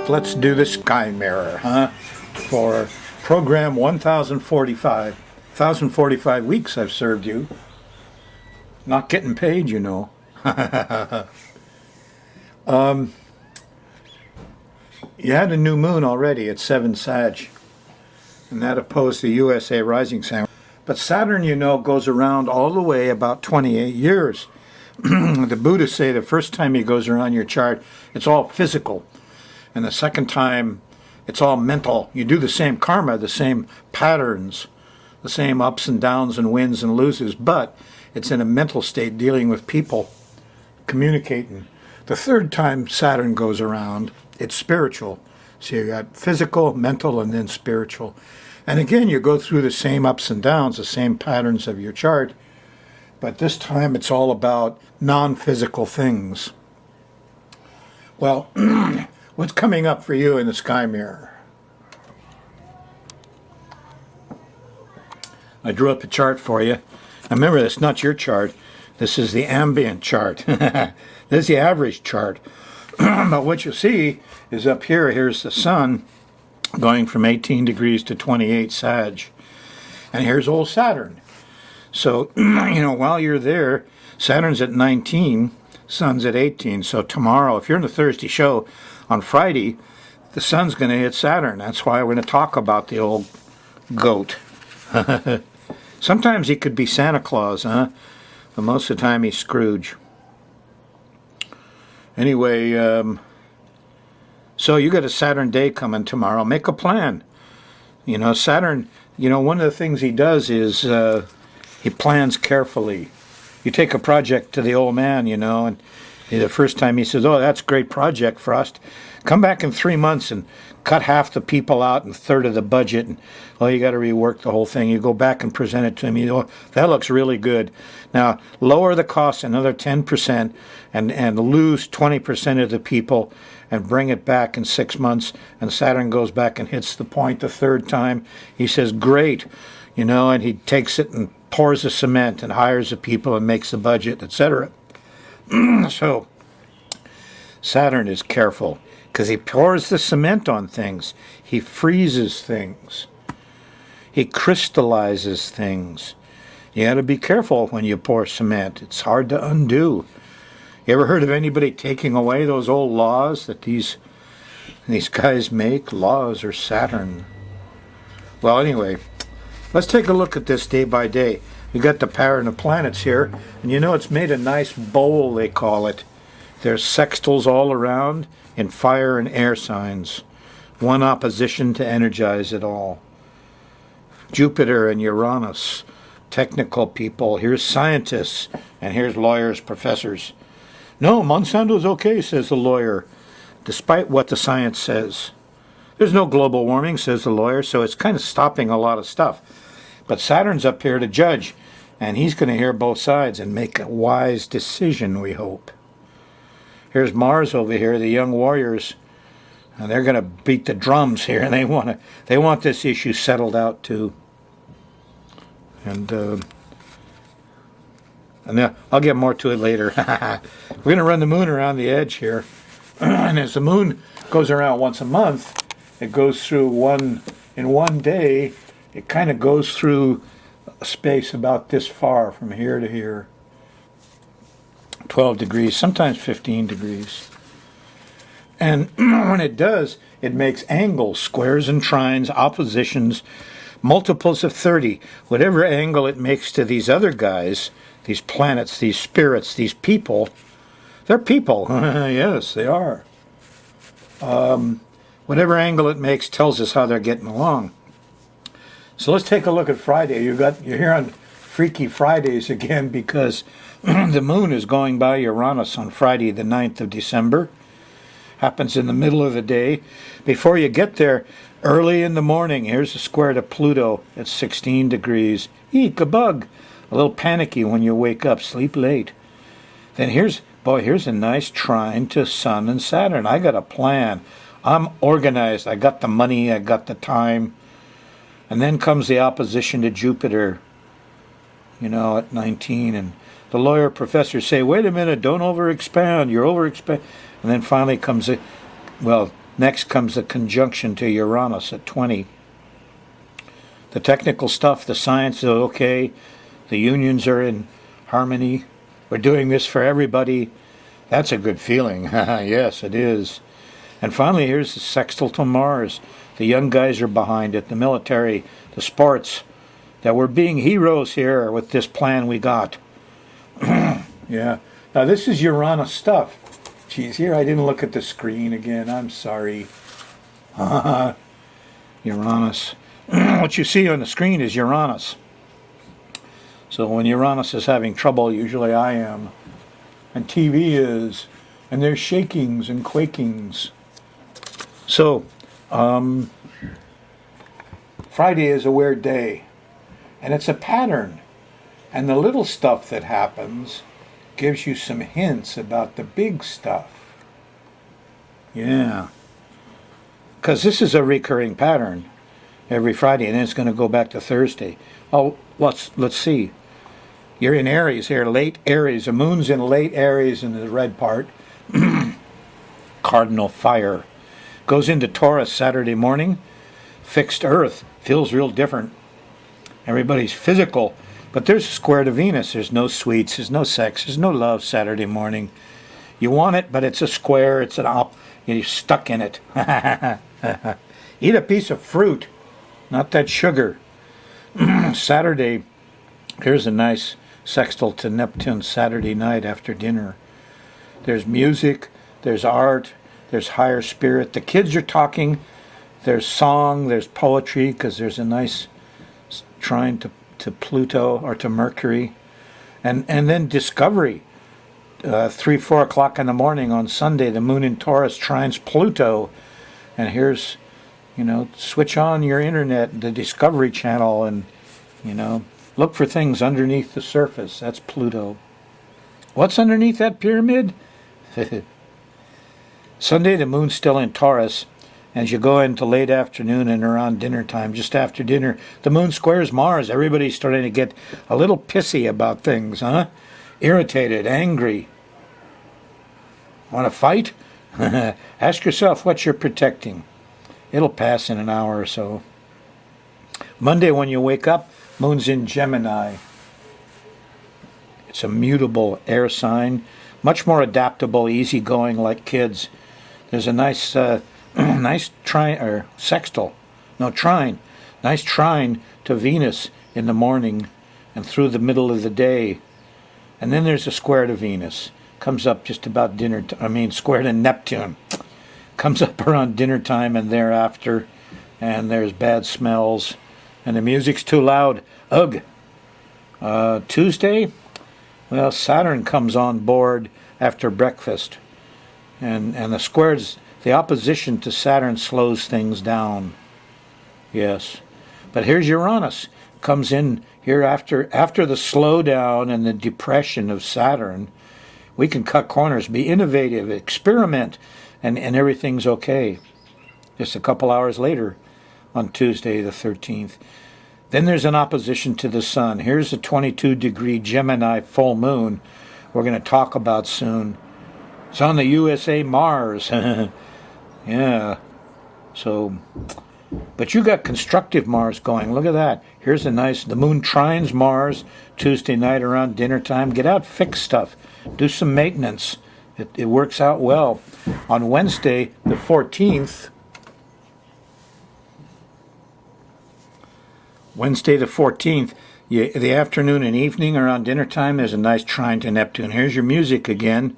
Let's do the sky mirror, huh? For program 1045. 1045 weeks I've served you. Not getting paid, you know. You had a new moon already at 7 Sag. And that opposed the USA rising sign. But Saturn, you know, goes around all the way about 28 years. The Buddhists say the first time he goes around your chart, it's all physical. And the second time, it's all mental. You do the same karma, the same patterns, the same ups and downs and wins and loses, but it's in a mental state dealing with people, communicating. The third time Saturn goes around, it's spiritual. So you got physical, mental, and then spiritual. And again, you go through the same ups and downs, the same patterns of your chart, but this time it's all about non-physical things. Well, what's coming up for you in the sky mirror? I drew up a chart for you. Now remember, that's not your chart. This is the ambient chart. This is the average chart. But what you see is up here, here's the sun going from 18 degrees to 28 Sag. And here's old Saturn. So, you know, while you're there, Saturn's at 19, sun's at 18. So tomorrow, if you're in the Thursday show, on Friday, the sun's going to hit Saturn. That's why we're going to talk about the old goat. Sometimes he could be Santa Claus, huh? But most of the time he's Scrooge. Anyway, so you got a Saturn day coming tomorrow. Make a plan. You know, Saturn, you know, one of the things he does is he plans carefully. You take a project to the old man, you know, and the first time he says, oh, that's a great project, Frost. Come back in 3 months and cut half the people out and a third of the budget. And, oh, you got to rework the whole thing. You go back and present it to him. You know, that looks really good. Now, lower the cost another 10% and lose 20% of the people and bring it back in 6 months. And Saturn goes back and hits the point the third time. He says, great, you know, and he takes it and pours the cement and hires the people and makes the budget, etc. So Saturn is careful because he pours the cement on things. He freezes things. He crystallizes things. You got to be careful when you pour cement. It's hard to undo. You ever heard of anybody taking away those old laws that these guys make? Laws or Saturn. Well, anyway, let's take a look at this day by day. We got the pattern of planets here, and you know it's made a nice bowl, they call it. There's sextiles all around in fire and air signs. One opposition to energize it all. Jupiter and Uranus, technical people. Here's scientists, and here's lawyers, professors. No, Monsanto's okay, says the lawyer, despite what the science says. There's no global warming, says the lawyer, so it's kind of stopping a lot of stuff. But Saturn's up here to judge, and he's going to hear both sides and make a wise decision, we hope. Here's Mars over here, the young warriors, and they're going to beat the drums here, and they want this issue settled out too. And I'll get more to it later. We're going to run the moon around the edge here, and as the moon goes around once a month, it goes through in one day. It kind of goes through a space about this far from here to here. 12 degrees, sometimes 15 degrees. And when it does, it makes angles, squares and trines, oppositions, multiples of 30. Whatever angle it makes to these other guys, these planets, these spirits, these people, they're people. Yes, they are. Whatever angle it makes tells us how they're getting along. So let's take a look at Friday. You're here on Freaky Fridays again because the moon is going by Uranus on Friday, the 9th of December. Happens in the middle of the day. Before you get there, early in the morning, here's a square to Pluto at 16 degrees. Eek, a bug. A little panicky when you wake up, sleep late. Then here's a nice trine to Sun and Saturn. I got a plan. I'm organized. I got the money. I got the time. And then comes the opposition to Jupiter, you know, at 19. And the lawyer professors say, wait a minute, don't overexpand. You're overexpand. And then finally comes well, Next comes the conjunction to Uranus at 20. The technical stuff, the science is okay. The unions are in harmony. We're doing this for everybody. That's a good feeling. Yes, it is. And finally, here's the sextile to Mars. The young guys are behind it, the military, the sports, that we're being heroes here with this plan we got. Yeah. Now, this is Uranus stuff. Geez, here I didn't look at the screen again. I'm sorry. Uranus. What you see on the screen is Uranus. So when Uranus is having trouble, usually I am. And TV is. And there's shakings and quakings. So, Friday is a weird day. And it's a pattern. And the little stuff that happens gives you some hints about the big stuff. Yeah. Because this is a recurring pattern every Friday, and then it's going to go back to Thursday. Oh, let's see. You're in Aries here, late Aries. The moon's in late Aries in the red part. Cardinal fire. Goes into Taurus Saturday morning. Fixed Earth. Feels real different. Everybody's physical. But there's a square to Venus. There's no sweets. There's no sex. There's no love Saturday morning. You want it, but it's a square. It's an you're stuck in it. Eat a piece of fruit. Not that sugar. Saturday. Here's a nice sextile to Neptune Saturday night after dinner. There's music. There's art. There's higher spirit. The kids are talking. There's song. There's poetry, because there's a nice trine to Pluto or to Mercury, and then discovery. 3-4 o'clock in the morning on Sunday, the moon in Taurus trines Pluto, and here's, switch on your internet, the Discovery Channel, and look for things underneath the surface. That's Pluto. What's underneath that pyramid? Sunday, the moon's still in Taurus. As you go into late afternoon and around dinner time, just after dinner, the moon squares Mars. Everybody's starting to get a little pissy about things, huh? Irritated, angry. Want to fight? Ask yourself what you're protecting. It'll pass in an hour or so. Monday, when you wake up, moon's in Gemini. It's a mutable air sign, much more adaptable, easygoing, like kids. There's a nice nice trine, or sextile, no, trine, nice trine to Venus in the morning and through the middle of the day. And then there's a square to Venus. Comes up just about square to Neptune. Comes up around dinner time and thereafter. And there's bad smells. And the music's too loud. Ugh. Tuesday, well, Saturn comes on board after breakfast. And the squares, the opposition to Saturn slows things down. Yes. But here's Uranus. Comes in here after the slowdown and the depression of Saturn. We can cut corners, be innovative, experiment, and everything's okay. Just a couple hours later on Tuesday the 13th. Then there's an opposition to the sun. Here's a 22-degree Gemini full moon we're going to talk about soon. It's on the USA Mars. Yeah. So, but you got constructive Mars going. Look at that. Here's the moon trines Mars Tuesday night around dinner time. Get out, fix stuff. Do some maintenance. It works out well. On Wednesday, the 14th, the afternoon and evening around dinner time, there's a nice trine to Neptune. Here's your music again.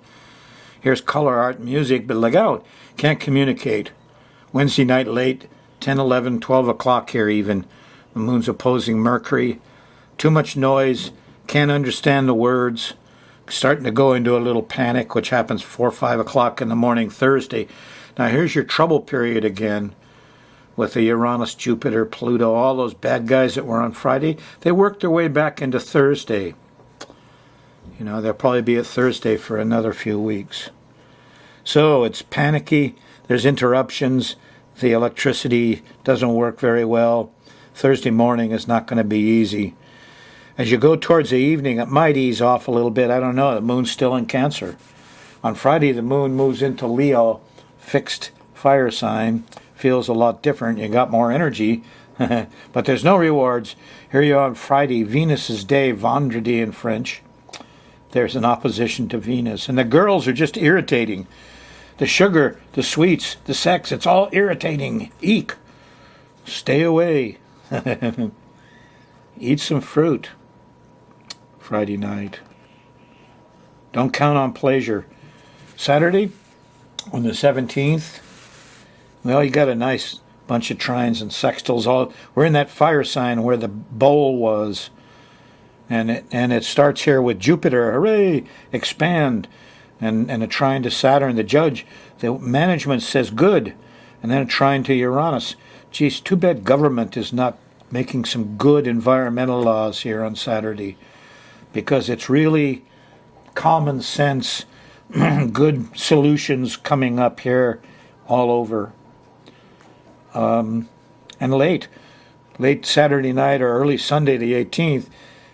Here's color art music, but look out. Can't communicate. Wednesday night late, 10, 11, 12 o'clock here even. The moon's opposing Mercury. Too much noise. Can't understand the words. Starting to go into a little panic, which happens 4 or 5 o'clock in the morning Thursday. Now here's your trouble period again with the Uranus, Jupiter, Pluto, all those bad guys that were on Friday. They worked their way back into Thursday. They'll probably be at Thursday for another few weeks. So it's panicky. There's interruptions. The electricity doesn't work very well. Thursday morning is not going to be easy. As you go towards the evening, it might ease off a little bit. I don't know. The moon's still in Cancer. On Friday, the moon moves into Leo, fixed fire sign feels a lot different. You got more energy, but there's no rewards. Here you are on Friday, Venus's day, vendredi in French. There's an opposition to Venus. And the girls are just irritating. The sugar, the sweets, the sex, it's all irritating. Eek. Stay away. Eat some fruit. Friday night. Don't count on pleasure. Saturday, on the 17th, well, you got a nice bunch of trines and sextiles. We're in that fire sign where the bowl was. And it starts here with Jupiter, hooray, expand, and a trine to Saturn. The management says good, and then a trine to Uranus. Geez, too bad government is not making some good environmental laws here on Saturday, because it's really common sense, good solutions coming up here all over. And late Saturday night or early Sunday the 18th,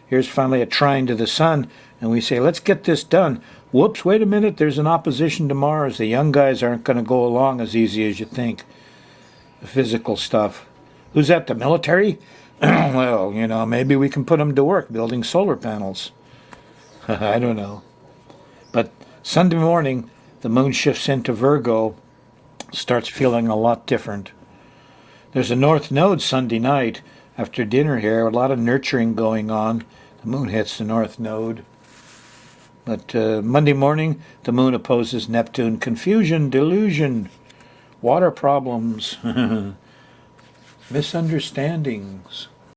here's finally a trine to the sun, and we say, let's get this done. Whoops, wait a minute, there's an opposition to Mars. The young guys aren't going to go along as easy as you think. The physical stuff. Who's that, the military? Well, maybe we can put them to work building solar panels. I don't know. But Sunday morning, the moon shifts into Virgo, starts feeling a lot different. There's a north node Sunday night after dinner here, a lot of nurturing going on. The moon hits the north node. But Monday morning, the moon opposes Neptune. Confusion, delusion, water problems, misunderstandings.